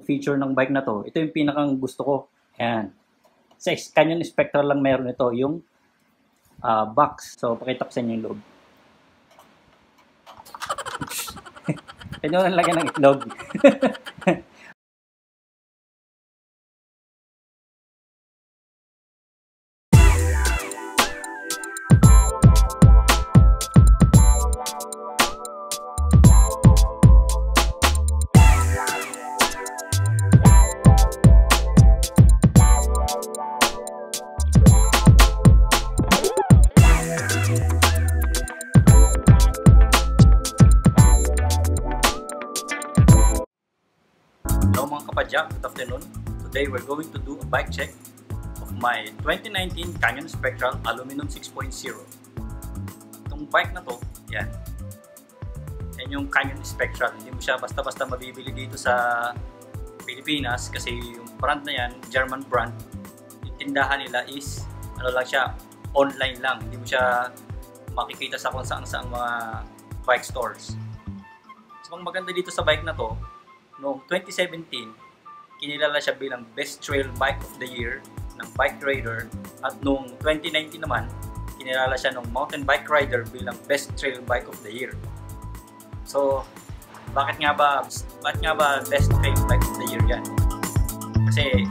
feature ng bike na to. Ito yung pinakang gusto ko. Ayan. Sa Canyon Spectral lang meron ito, yung box. So, pakita ko sa inyo yung loob. Kanya lang lagyan ng itlog. Hello mga kapadyak, good afternoon. Today we're going to do a bike check of my 2019 Canyon Spectral Aluminum 6.0. Itong bike na to, yan yung Canyon Spectral. Hindi mo siya basta-basta mabibili dito sa Pilipinas kasi yung brand na yan, German brand. Yung tindahan nila is, ano lang siya, online lang. Hindi mo siya makikita sa kung saan mga bike stores. So ang maganda dito sa bike na to, noong 2017, kinilala siya bilang Best Trail Bike of the Year ng Bike Radar, at noong 2019 naman, kinilala siya ng Mountain Bike Rider bilang Best Trail Bike of the Year. So, bakit nga ba Best Trail Bike of the Year yan? Kasi,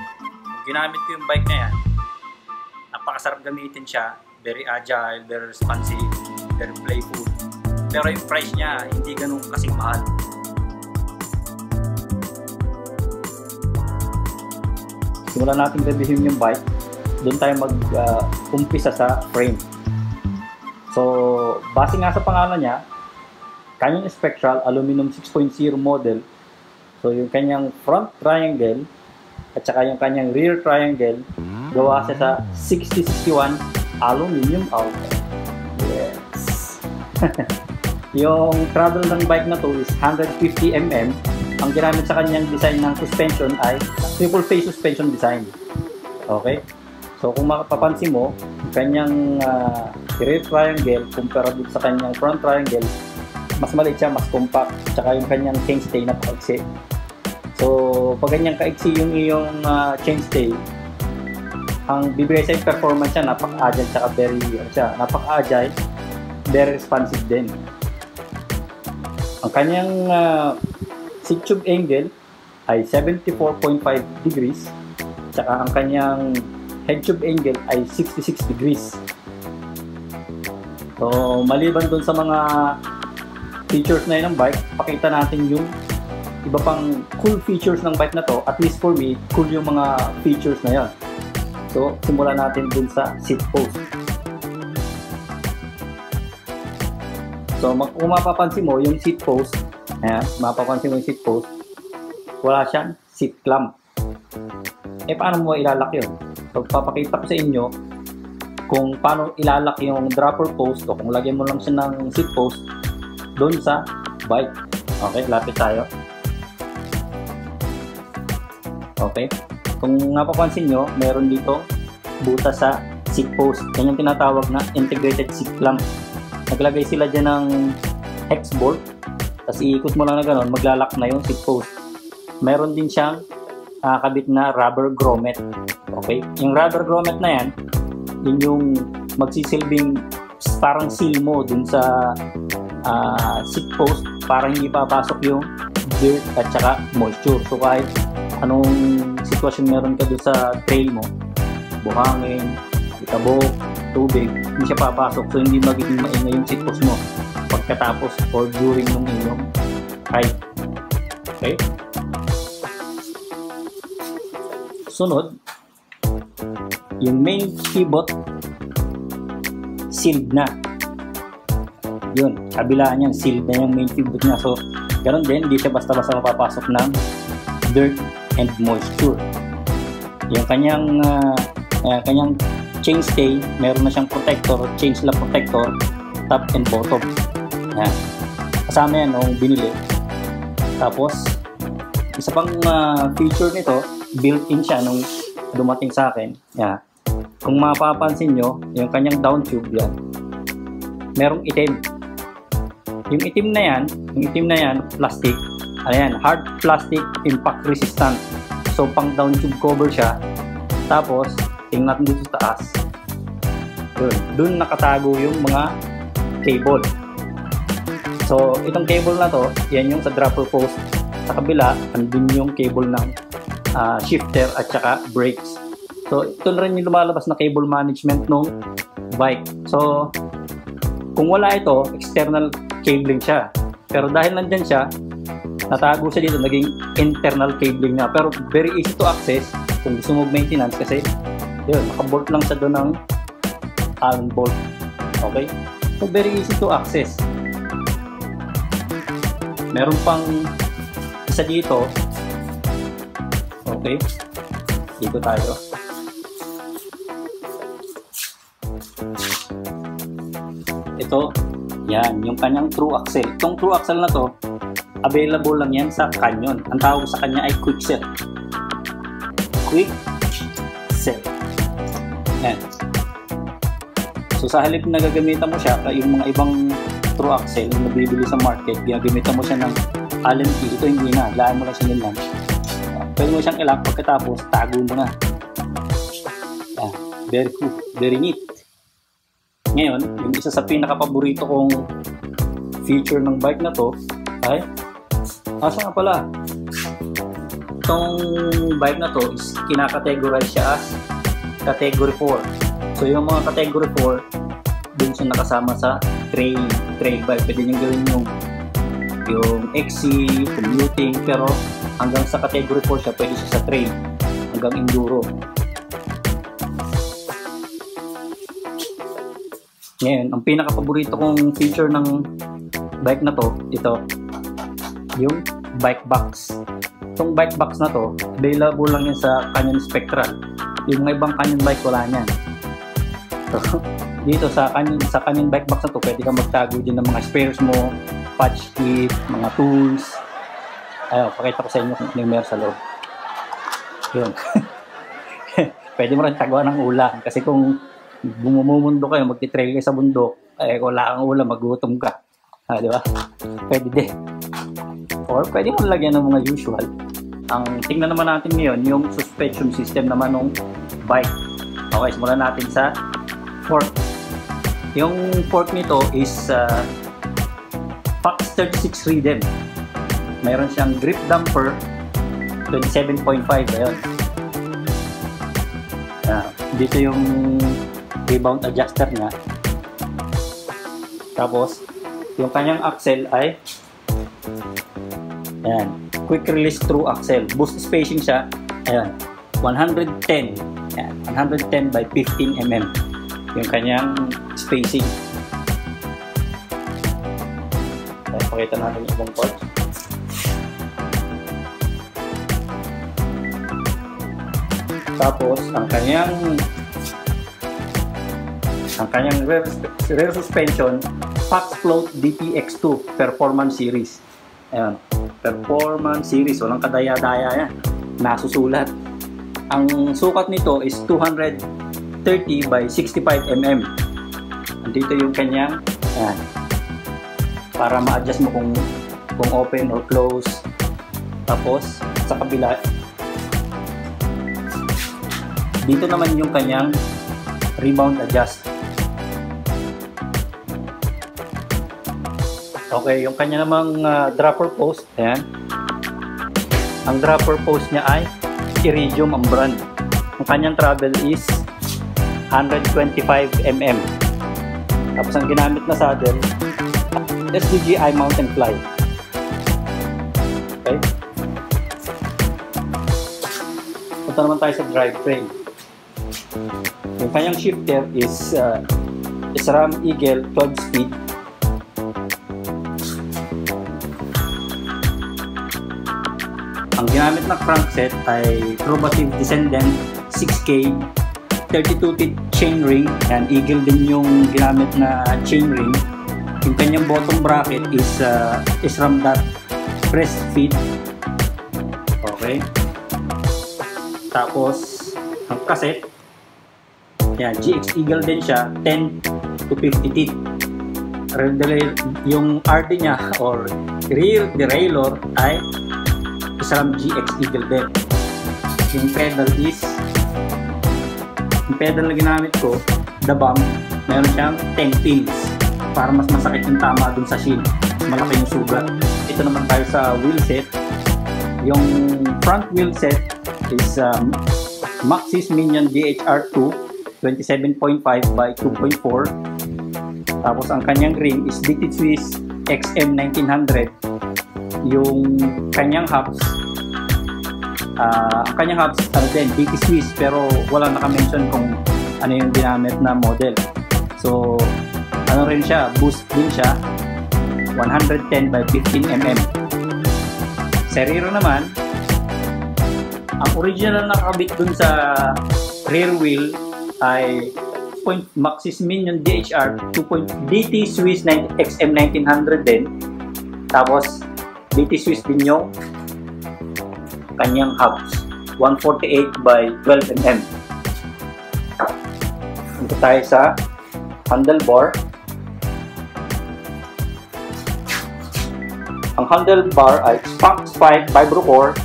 ginamit ko yung bike na yan, napakasarap gamitin siya, very agile, very responsive, very playful. Pero yung price niya, hindi ganun kasing mahal. Simulan natin reviewin yung bike. Doon tayo mag-umpisa sa frame. So, base nga sa pangalan niya, Canyon Spectral Aluminum 6.0 model. So, yung kanyang front triangle at saka yung kanyang rear triangle, gawa siya sa 6061 aluminum alloy. Yes! Yung travel ng bike na to is 150 mm. Ang ginamit sa kanyang design ng suspension ay triple phase suspension design. Okay? So kung mapapansin mo, yung kanyang rear triangle kumpara sa kanyang front triangle, mas maliit siya, mas compact. Tsaka yung kanyang chainstay napakaiksi. So pag ganyang kaiksi yung iyong chainstay, ang bibigay sa performance niya, napaka-agile, tsaka napaka-agile, very responsive din. Ang kanyang seat tube angle ay 74.5 degrees, tsaka ang kanyang head tube angle ay 66 degrees. So maliban dun sa mga features na yun ng bike, pakita natin yung iba pang cool features ng bike na to. At least for me, cool yung mga features na yun. So simulan natin dun sa seat post. So kung mapapansin mo yung seat post, ayan, mapapansin mo yung seat post, wala siyang seat clamp. Paano mo ilalak yun? So, papakita ko sa inyo kung paano ilalak yung dropper post o kung lagyan mo lang siya ng seat post doon sa bike. Okay, lapit tayo. Okay. Kung napapansin nyo, meron dito butas sa seat post. Yan yung tinatawag na integrated seat clamp. Naglagay sila dyan ng hex bolt. Tapos iikot mo lang na gano'n, maglalak na yung seat post. Meron din siyang kabit na rubber grommet. Okay? Yung rubber grommet na yan, yun yung magsisilbing parang seal mo dun sa seat post para hindi papasok yung dirt at saka moisture. So kahit anong sitwasyon meron ka dun sa trail mo, buhangin, itabok, tubig, hindi siya papasok. So hindi magiging maingay yung seat post mo pagkatapos or during yung inyong ride. Okay? Sunod, yung main pivot sealed na. Yun, kabilaan yan, sealed na yung main pivot niya. So, ganoon din, hindi siya basta-basta mapapasok ng dirt and moisture. Yung kanyang chainstay, meron na siyang protector, chain slap protector, top and bottom. Yan. Kasama yan nung binili. Tapos, isa pang feature nito, built-in siya nung dumating sa akin. Yan. Kung mapapansin nyo, yung kanyang down tube yan, merong itim. Yung itim na yan, plastic, Ayan, hard plastic impact resistant. So pang down tube cover siya. Tapos tingnan natin dito sa taas. Doon nakatago yung mga cable. So itong cable na to, yan yung sa dropper post. Sa kabila, andun yung cable ng shifter at saka brakes. So ito na rin yung lumalabas na cable management ng bike. So kung wala ito, external cabling siya. Pero dahil nandyan siya, natago siya dito, naging internal cabling na. Pero very easy to access kung gusto mo maintenance kasi yun, nakabolt lang siya doon ng Allen bolt. Okay? So very easy to access. Meron pang isa dito. Okay? Dito tayo. Ito, yan, yung kanyang true axle. Itong true axle na to, available lang yan sa Canyon. Ang tawag sa kanya ay Quickset. Quickset. Yan. So sa halip na gagamitan mo siya, yung mga ibang true axle na nabibili sa market, gagamitan mo siya ng Allen key. Ito hindi na, laan mo lang siya nilang. Pwede mo siyang ilock pagkatapos, tago mo na. Yan. Very cool, very neat. Ngayon, yung isa sa pinaka-paborito kong feature ng bike na to ay asa nga pala, itong bike na to is kinakategorize siya as category 4. So yung mga category 4 dun siya nakasama sa trail bike. Pwede nyo gawin yung XC, commuting, pero hanggang sa category 4 siya, pwede siya sa trail hanggang enduro. Ngayon, ang pinaka-paborito kong feature ng bike na to, ito, yung bike box. Itong bike box na to, available lang yan sa Canyon Spectral. Yung mga ibang Canyon bike, wala niyan. So, dito sa Canyon bike box na to, pwede kang magtago din ng mga spares mo, patch kit, mga tools. Ayun, pakita ko sa inyo kung ano yung meron sa loob. Yun. Pwede mo rin tagawa ng ulan, kasi kung bumumundo kayo, magti-trail kayo sa bundok, eh wala kang ulam, magutom ka. Di ba? Pwede din. Or pwede mo lagyan ng mga usual. Ang tingnan naman natin ngayon, yung suspension system naman ng bike. Okay, simulan natin sa fork. Yung fork nito is Fox 36 Rhythm. Mayroon siyang grip damper 27.5. Ayun. Dito yung rebound adjuster niya. Tapos yung kanyang axle ay ayan, quick release through axle. Boost spacing siya, ayan, 110. Ayan, 110 by 15 mm yung kanyang spacing. Ayan, pakita natin yung ibang parts. Tapos ang kanyang rear suspension, Fox Float DPX2 Performance Series. Ayan, Performance Series, walang kadaya-daya yan, nasusulat. Ang sukat nito is 230 by 65 mm. Dito yung kanyang, ayan, para ma-adjust mo kung open or close. Tapos sa kabila, dito naman yung kanyang rebound adjust. Okay, yung kanya namang dropper post, ayan. Ang dropper post niya ay Iridium ang brand. Ang kanyang travel is 125 mm. Tapos ang ginamit na saddle, SDGI Mountain Fly. Okay. Punta naman tayo sa drivetrain. Yung kanyang shifter is SRAM Eagle 12 speed. Ang ginamit na crankset ay Probative Descendant 6K 32-teeth chainring. Yan, Eagle din yung ginamit na chainring. Yung kanyang bottom bracket is SRAM press fit. Okay. Tapos ang cassette, yan, GX Eagle din siya, 10 to 50 teeth. yung RD niya or rear derailleur ay SRAM GX Eagle din. Yung pedal na ginamit ko, the bump, meron siyang 10 pins para mas masakit yung tama dun sa shin. Malaki yung sugat. Ito naman tayo sa wheel set. Yung front wheel set is Maxxis Minion DHR2 27.5 by 2.4. Tapos ang kanyang rim is DT Swiss XM1900. Yung kanyang hubs, DT Swiss, pero walang naka-mention kung ano yung ginamit na model. So ano rin siya, boost din siya, 110 by 15 mm. Sa rear naman, ang original na nakabit dun sa rear wheel ay Maxxis Minion DHR 2. DT Swiss XM1900 din. Tapos DT Swiss din yung kanyang hubs, 148 by 12 mm. Punta tayo sa handlebar. Ang handlebar ay Spank Spike Vibrocore,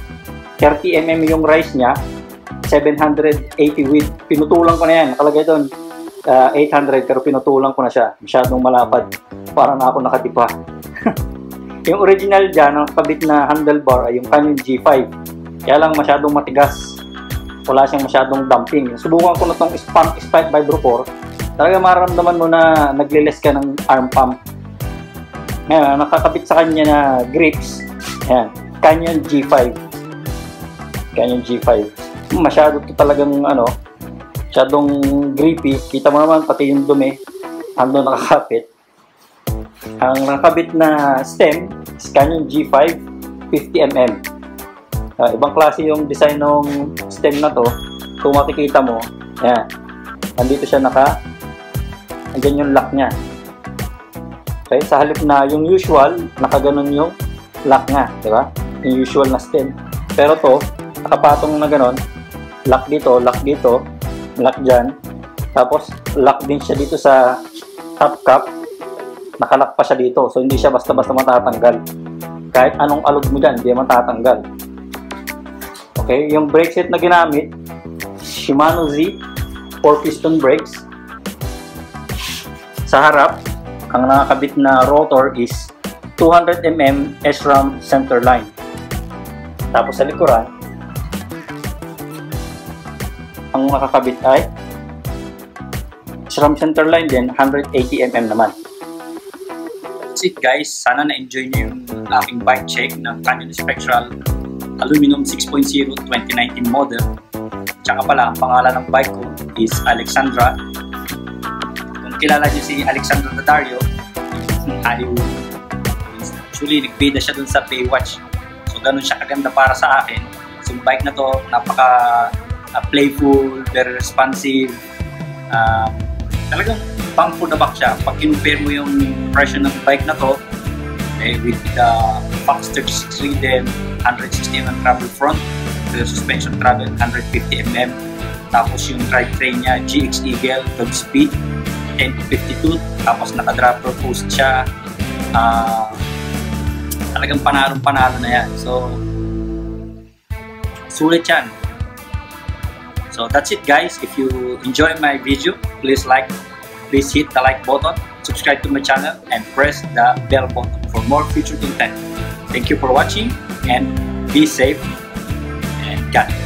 30 mm yung rise niya, 780 width. Pinutulang ko na yan, nakalagay doon 800, pero pinutulang ko na siya, masyadong malapad, parang na ako nakatipa. Yung original dyan, ang kabit na handlebar ay yung Canyon G5, kaya lang masyadong matigas, wala siyang masyadong dumping. Subukan ko na itong Spank Spike Vibrocore, talaga maramdaman mo na nagliles ka ng arm pump. Ngayon, nakakabit sa kanya na grips, ayan, Canyon G5. Canyon G5. Masyado to talagang masyadong grippy. Kita mo naman pati yung dumi, ando nakakapit. Ang nakakabit na stem is Canyon G5 50 mm. Ibang klase yung design ng stem na to. Kung makikita mo, ayan, nandito siya andyan yung lock niya. Okay, sa halip na yung usual, nakaganon yung lock nga, di ba? Yung usual na stem. Pero to, nakapatong na ganon, lock dito, lock dyan. Tapos, lock din siya dito sa top cap. Nakalock pa siya dito. So, hindi siya basta-basta matatanggal. Kahit anong alog mo dyan, hindi matatanggal. Okay, yung brake set na ginamit, Shimano Z 4-piston brakes. Sa harap, ang nakakabit na rotor is 200 mm SRAM centerline. Tapos sa likuran, ang nakakabit ay SRAM centerline din, 180 mm naman. That's it guys, sana na-enjoy niyo yung aking bike check ng Canyon Spectral Aluminum 6.0 2019 model. Tsaka pala, ang pangalan ng bike ko is Alexandra. Kilala niyo si Alexandra Daddario, yung Hollywood. Actually, nagbida siya dun sa Baywatch. So, ganun siya kaganda para sa akin. So, yung bike na to, napaka playful, very responsive. Talagang pang for the back siya. Pag kinumpare mo yung presyo ng bike na to, with the Fox 36 Rhythm, 160 mm travel front, the suspension travel 150 mm. Tapos yung drivetrain niya, GX Eagle, top speed, 1052, tapos naka-dropper post siya. Talagang panalo na yan. So, sulit yan. So, that's it guys. If you enjoy my video, please hit the like button, subscribe to my channel, and press the bell button for more future content. Thank you for watching, and be safe, and God bless.